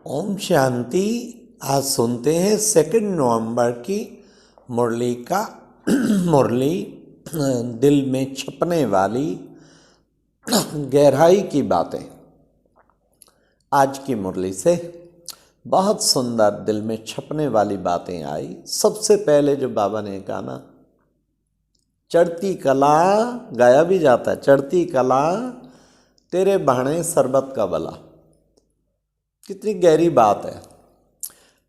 ओम शांति। आज सुनते हैं 2 नवंबर की मुरली का मुरली दिल में छपने वाली गहराई की बातें। आज की मुरली से बहुत सुंदर दिल में छपने वाली बातें आई। सबसे पहले जो बाबा ने कहा ना, चढ़ती कला गाया भी जाता है, चढ़ती कला तेरे बहने शरबत का भला। कितनी गहरी बात है।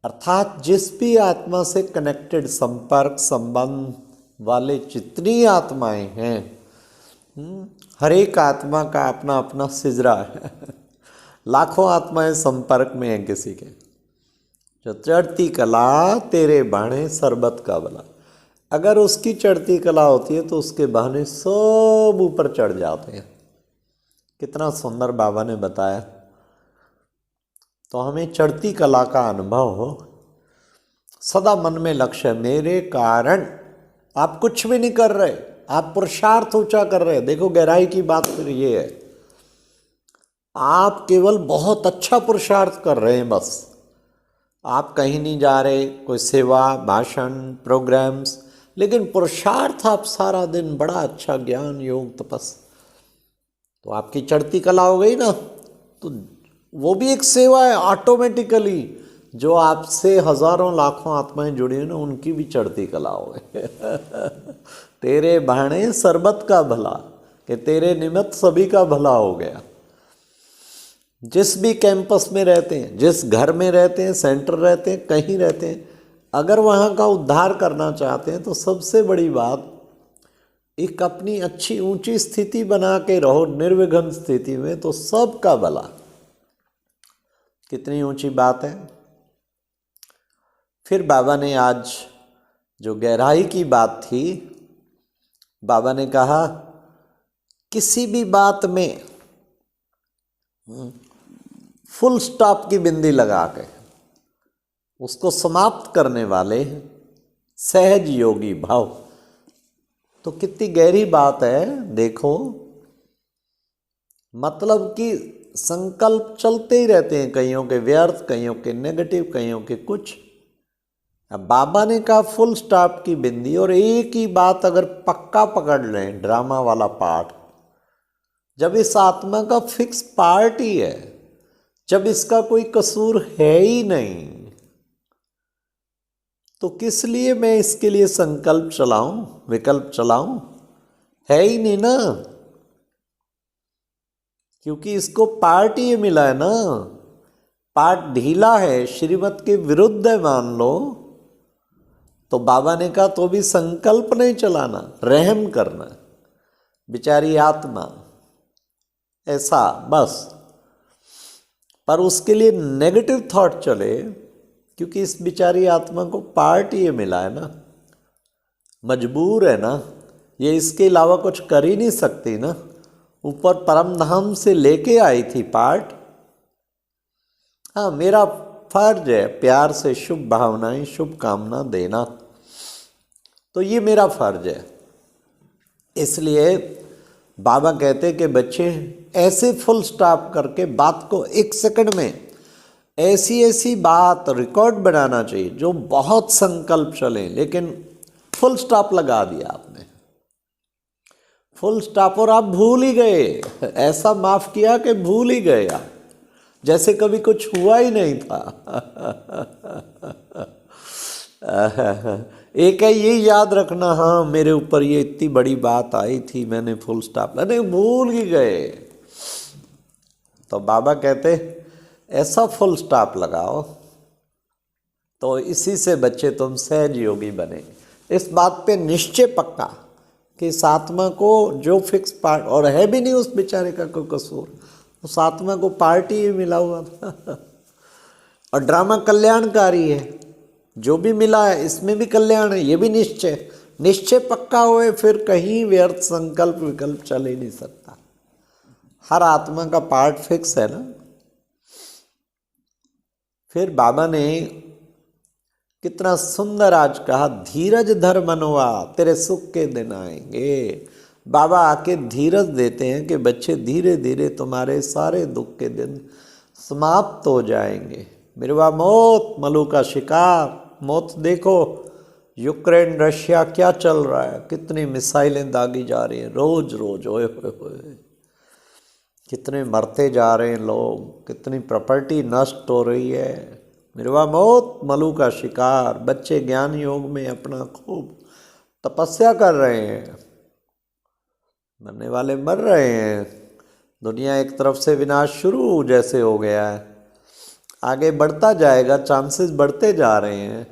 अर्थात जिस भी आत्मा से कनेक्टेड, संपर्क संबंध वाले जितनी आत्माएं हैं, हर एक आत्मा का अपना अपना सिजरा है। लाखों आत्माएं संपर्क में हैं किसी के। जो चढ़ती कला तेरे बहने शरबत का भला, अगर उसकी चढ़ती कला होती है तो उसके बहाने सब ऊपर चढ़ जाते हैं। कितना सुंदर बाबा ने बताया। तो हमें चढ़ती कला का अनुभव हो, सदा मन में लक्ष्य, मेरे कारण आप कुछ भी नहीं कर रहे, आप पुरुषार्थ ऊंचा कर रहे। देखो गहराई की बात फिर ये है, आप केवल बहुत अच्छा पुरुषार्थ कर रहे हैं बस। आप कहीं नहीं जा रहे, कोई सेवा भाषण प्रोग्राम्स, लेकिन पुरुषार्थ आप सारा दिन बड़ा अच्छा ज्ञान योग तपस। तो आपकी चढ़ती कला हो गई ना, तो वो भी एक सेवा है ऑटोमेटिकली। जो आपसे हजारों लाखों आत्माएं जुड़ी हैं ना, उनकी भी चढ़ती कला हो गई। तेरे बहने शरबत का भला, कि तेरे निमित्त सभी का भला हो गया। जिस भी कैंपस में रहते हैं, जिस घर में रहते हैं, सेंटर रहते हैं, कहीं रहते हैं, अगर वहाँ का उद्धार करना चाहते हैं तो सबसे बड़ी बात, एक अपनी अच्छी ऊंची स्थिति बना के रहो, निर्विघ्न स्थिति में, तो सबका भला। कितनी ऊंची बात है। फिर बाबा ने आज जो गहराई की बात थी, बाबा ने कहा किसी भी बात में फुल स्टॉप की बिंदी लगा के उसको समाप्त करने वाले सहज योगी भाव। तो कितनी गहरी बात है। देखो मतलब कि संकल्प चलते ही रहते हैं, कईयों के व्यर्थ, कईयों के नेगेटिव, कईयों के कुछ। अब बाबा ने कहा फुल स्टॉप की बिंदी, और एक ही बात अगर पक्का पकड़ लें, ड्रामा वाला पार्ट, जब इस आत्मा का फिक्स पार्ट ही है, जब इसका कोई कसूर है ही नहीं, तो किस लिए मैं इसके लिए संकल्प चलाऊं, विकल्प चलाऊं? है ही नहीं ना, क्योंकि इसको पार्ट ही मिला है ना। पार्ट ढीला है, श्रीमत के विरुद्ध है मान लो, तो बाबा ने कहा तो भी संकल्प नहीं चलाना, रहम करना। बेचारी आत्मा ऐसा बस। पर उसके लिए नेगेटिव थॉट चले, क्योंकि इस बेचारी आत्मा को पार्ट ये मिला है ना, मजबूर है ना, ये इसके अलावा कुछ कर ही नहीं सकती ना। ऊपर परम धाम से लेके आई थी पार्ट। हाँ, मेरा फर्ज है प्यार से शुभ भावनाएं, शुभ कामना देना, तो ये मेरा फर्ज है। इसलिए बाबा कहते कि बच्चे ऐसे फुल स्टॉप करके बात को 1 सेकंड में ऐसी ऐसी बात रिकॉर्ड बनाना चाहिए जो बहुत संकल्प चले, लेकिन फुल स्टॉप लगा दिया आपने, फुल स्टॉप, और आप भूल ही गए। ऐसा माफ किया कि भूल ही गए आप, जैसे कभी कुछ हुआ ही नहीं था। एक है ये याद रखना, हाँ मेरे ऊपर ये इतनी बड़ी बात आई थी, मैंने फुल स्टॉप, नहीं भूल ही गए। तो बाबा कहते ऐसा फुल स्टॉप लगाओ, तो इसी से बच्चे तुम सहज योगी बने। इस बात पे निश्चय पक्का कि इस आत्मा को जो फिक्स पार्ट, और है भी नहीं उस बेचारे का कोई कसूर, उस आत्मा को पार्टी ही मिला हुआ था। और ड्रामा कल्याणकारी है, जो भी मिला है इसमें भी कल्याण है, ये भी निश्चय पक्का हुए, फिर कहीं व्यर्थ संकल्प विकल्प चल ही नहीं सकता। हर आत्मा का पार्ट फिक्स है ना। फिर बाबा ने कितना सुंदर आज कहा, धीरज धर मनवा तेरे सुख के दिन आएंगे। बाबा आके धीरज देते हैं कि बच्चे धीरे धीरे तुम्हारे सारे दुख के दिन समाप्त हो जाएंगे। मिर्वा मौत, मलू का शिकार, मौत। देखो यूक्रेन रशिया क्या चल रहा है, कितनी मिसाइलें दागी जा रही हैं रोज रोज, ओए होए होए, कितने मरते जा रहे हैं लोग, कितनी प्रॉपर्टी नष्ट हो रही है। मिर्वा मौत, मलू का शिकार। बच्चे ज्ञान योग में अपना खूब तपस्या कर रहे हैं, मरने वाले मर रहे हैं। दुनिया एक तरफ से विनाश शुरू जैसे हो गया है, आगे बढ़ता जाएगा, चांसेस बढ़ते जा रहे हैं।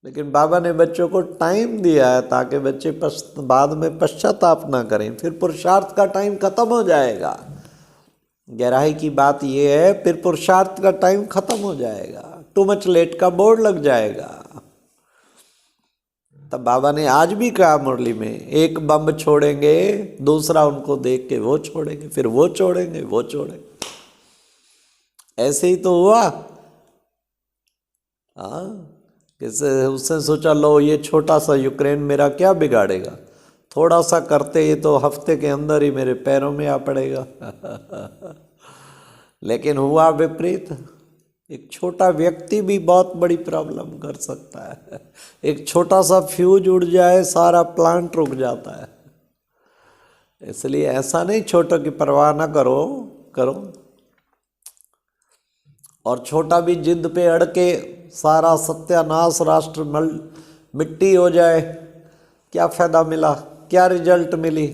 लेकिन बाबा ने बच्चों को टाइम दिया है ताकि बच्चे बाद में पश्चाताप ना करें, फिर पुरुषार्थ का टाइम खत्म हो जाएगा। गहराई की बात यह है, फिर पुरुषार्थ का टाइम खत्म हो जाएगा, टू मच लेट का बोर्ड लग जाएगा। तब बाबा ने आज भी कहा मुरली में, एक बम छोड़ेंगे, दूसरा उनको देख के वो छोड़ेंगे, फिर वो छोड़ेंगे, वो छोड़ेंगे। ऐसे ही तो हुआ। हाँ, उसने सोचा लो ये छोटा सा यूक्रेन मेरा क्या बिगाड़ेगा, थोड़ा सा करते ये तो हफ्ते के अंदर ही मेरे पैरों में आ पड़ेगा। लेकिन हुआ विपरीत। एक छोटा व्यक्ति भी बहुत बड़ी प्रॉब्लम कर सकता है। एक छोटा सा फ्यूज उड़ जाए, सारा प्लांट रुक जाता है। इसलिए ऐसा नहीं छोटों की परवाह ना करो, करो। और छोटा भी जिद पे अड़ के सारा सत्यानाश, राष्ट्र मिट्टी हो जाए, क्या फायदा मिला, क्या रिजल्ट मिली।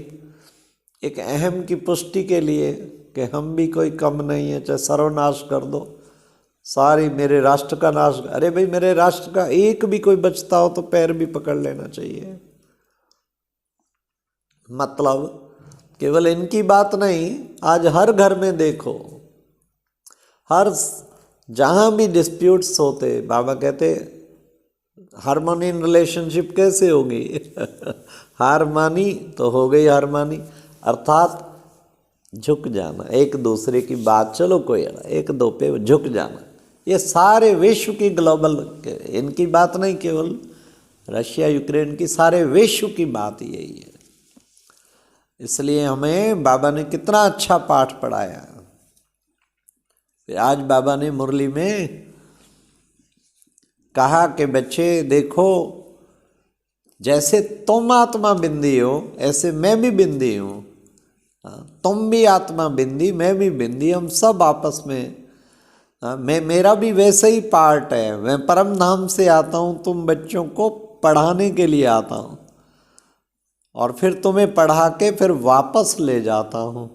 एक अहम की पुष्टि के लिए कि हम भी कोई कम नहीं है, चाहे सर्वनाश कर दो, सारी मेरे राष्ट्र का नाश। अरे भाई, मेरे राष्ट्र का एक भी कोई बचता हो तो पैर भी पकड़ लेना चाहिए। मतलब केवल इनकी बात नहीं, आज हर घर में देखो, हर जहाँ भी डिस्प्यूट्स होते, बाबा कहते हार्मोनी इन रिलेशनशिप कैसे होगी। हार मानी तो हो गई हारमानी, अर्थात झुक जाना, एक दूसरे की बात, चलो कोई एक दो पे झुक जाना। ये सारे विश्व की ग्लोबल, इनकी बात नहीं केवल रशिया यूक्रेन की, सारे विश्व की बात यही है। इसलिए हमें बाबा ने कितना अच्छा पाठ पढ़ाया। फिर आज बाबा ने मुरली में कहा कि बच्चे देखो, जैसे तुम आत्मा बिंदी हो ऐसे मैं भी बिंदी हूँ, तुम भी आत्मा बिंदी, मैं भी बिंदी, हम सब आपस में। मेरा भी वैसे ही पार्ट है, मैं परम धाम से आता हूँ, तुम बच्चों को पढ़ाने के लिए आता हूँ और फिर तुम्हें पढ़ा के फिर वापस ले जाता हूँ।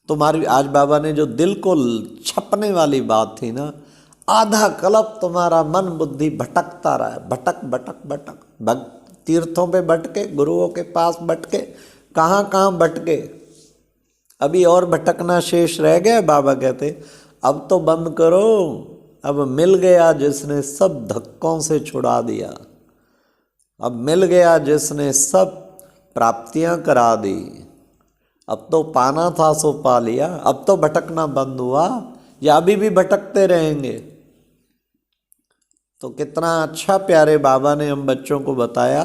तुम्हारी आज बाबा ने जो दिल को छपने वाली बात थी ना, आधा कल्प तुम्हारा मन बुद्धि भटकता रहा है, भटक भटक भटक, तीर्थों पे भटके, गुरुओं के पास भटके, कहाँ कहाँ भटके, अभी और भटकना शेष रह गया। बाबा कहते अब तो बंद करो, अब मिल गया जिसने सब धक्कों से छुड़ा दिया, अब मिल गया जिसने सब प्राप्तियां करा दी, अब तो पाना था सो पा लिया, अब तो भटकना बंद हुआ, या अभी भी भटकते रहेंगे। तो कितना अच्छा प्यारे बाबा ने हम बच्चों को बताया।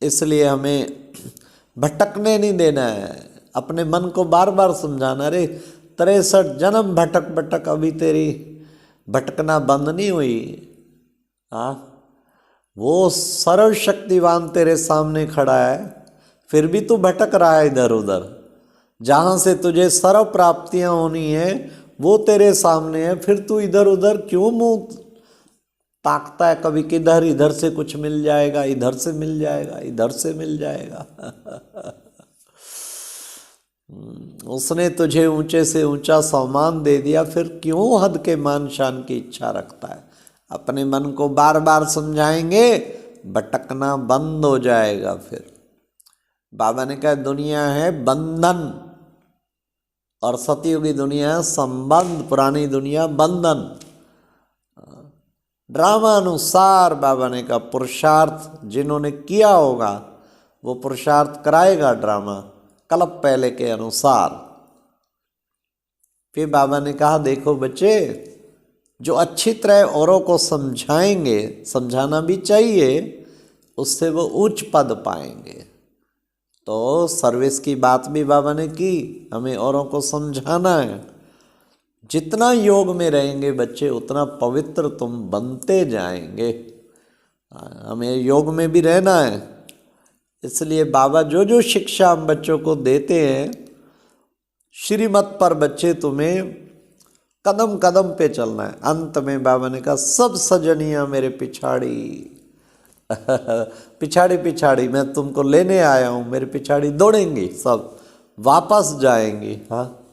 इसलिए हमें भटकने नहीं देना है, अपने मन को बार बार समझाना, अरे 63 जन्म भटक भटक अभी तेरी भटकना बंद नहीं हुई। हाँ, वो सर्वशक्तिवान तेरे सामने खड़ा है, फिर भी तू भटक रहा है इधर उधर। जहाँ से तुझे सर्व प्राप्तियाँ होनी है वो तेरे सामने है, फिर तू इधर उधर क्यों मुँह ताकता है कभी किधर, इधर से कुछ मिल जाएगा, इधर से मिल जाएगा, इधर से मिल जाएगा। उसने तुझे ऊंचे से ऊंचा सम्मान दे दिया, फिर क्यों हद के मान शान की इच्छा रखता है। अपने मन को बार बार समझाएंगे, भटकना बंद हो जाएगा। फिर बाबा ने कहा दुनिया है बंधन और सतयुगी दुनिया संबंध, पुरानी दुनिया बंधन। ड्रामा अनुसार बाबा ने कहा पुरुषार्थ जिन्होंने किया होगा वो पुरुषार्थ कराएगा ड्रामा, कल्प पहले के अनुसार। फिर बाबा ने कहा देखो बच्चे, जो अच्छी तरह औरों को समझाएंगे, समझाना भी चाहिए, उससे वो उच्च पद पाएंगे। तो सर्विस की बात भी बाबा ने की, हमें औरों को समझाना है। जितना योग में रहेंगे बच्चे उतना पवित्र तुम बनते जाएंगे। हमें योग में भी रहना है, इसलिए बाबा जो जो शिक्षा हम बच्चों को देते हैं, श्रीमत पर बच्चे तुम्हें कदम कदम पे चलना है। अंत में बाबा ने कहा सब सजनिया मेरे पिछाड़ी पिछाड़ी पिछाड़ी मैं तुमको लेने आया हूँ, मेरे पिछाड़ी दौड़ेंगी, सब वापस जाएंगी। हाँ,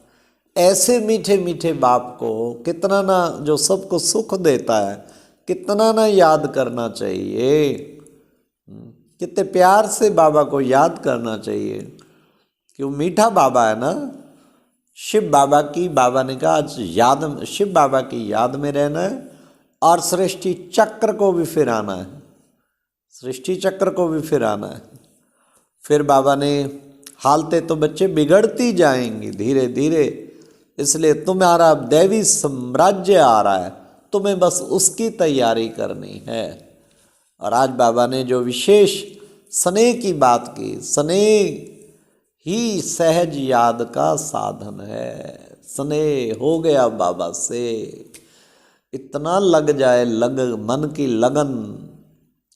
ऐसे मीठे मीठे बाप को कितना ना, जो सबको सुख देता है, कितना ना याद करना चाहिए। कितने प्यार से बाबा को याद करना चाहिए, क्यों मीठा बाबा है ना। शिव बाबा की, बाबा ने कहा आज याद, शिव बाबा की याद में रहना है और सृष्टि चक्र को भी फिराना है, सृष्टि चक्र को भी फिराना है। फिर बाबा ने हालतें तो बच्चे बिगड़ती जाएंगी धीरे धीरे, इसलिए तुम्हारा दैवी साम्राज्य आ रहा है, तुम्हें बस उसकी तैयारी करनी है। और आज बाबा ने जो विशेष स्नेह की बात की, स्नेह ही सहज याद का साधन है। स्नेह हो गया बाबा से, इतना लग जाए लग मन की लगन,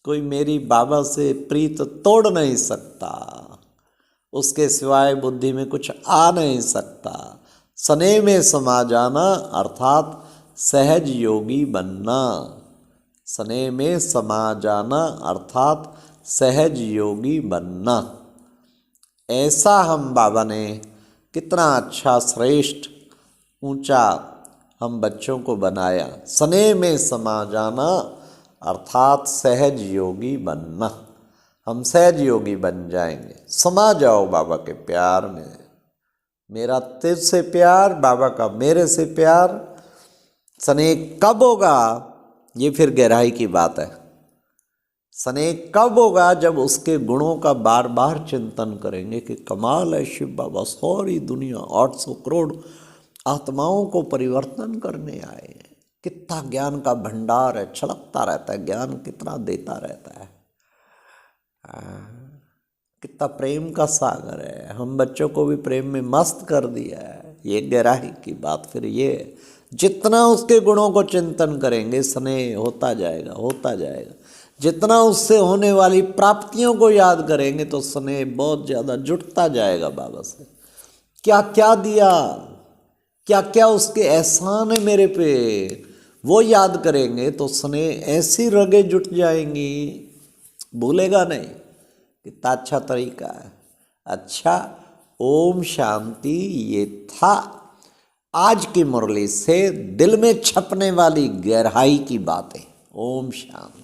कोई मेरी बाबा से प्रीत तोड़ नहीं सकता, उसके सिवाय बुद्धि में कुछ आ नहीं सकता। स्नेह में समा जाना अर्थात सहज योगी बनना, स्नेह में समा जाना अर्थात सहज योगी बनना। ऐसा हम बाबा ने कितना अच्छा श्रेष्ठ ऊंचा हम बच्चों को बनाया। स्नेह में समा जाना अर्थात सहज योगी बनना। हम सहज योगी बन जाएंगे। समा जाओ बाबा के प्यार में, मेरा तुझ से प्यार, बाबा का मेरे से प्यार। स्नेह कब होगा, ये फिर गहराई की बात है। स्नेह कब होगा, जब उसके गुणों का बार बार चिंतन करेंगे कि कमाल है शिव बाबा, सारी दुनिया 800 करोड़ आत्माओं को परिवर्तन करने आए हैं, कितना ज्ञान का भंडार है, छलकता रहता है ज्ञान, कितना देता रहता है, कितना प्रेम का सागर है। हम बच्चों को भी प्रेम में मस्त कर दिया है। ये गहराई की बात फिर ये, जितना उसके गुणों को चिंतन करेंगे स्नेह होता जाएगा, होता जाएगा। जितना उससे होने वाली प्राप्तियों को याद करेंगे तो स्नेह बहुत ज़्यादा जुटता जाएगा बाबा से। क्या क्या दिया, क्या क्या उसके एहसान है मेरे पे, वो याद करेंगे तो स्नेह ऐसी रगे जुट जाएंगी, भूलेगा नहीं। कितना अच्छा तरीका है। अच्छा, ओम शांति। ये था आज की मुरली से दिल में छपने वाली गहराई की बातें। ओम शांति।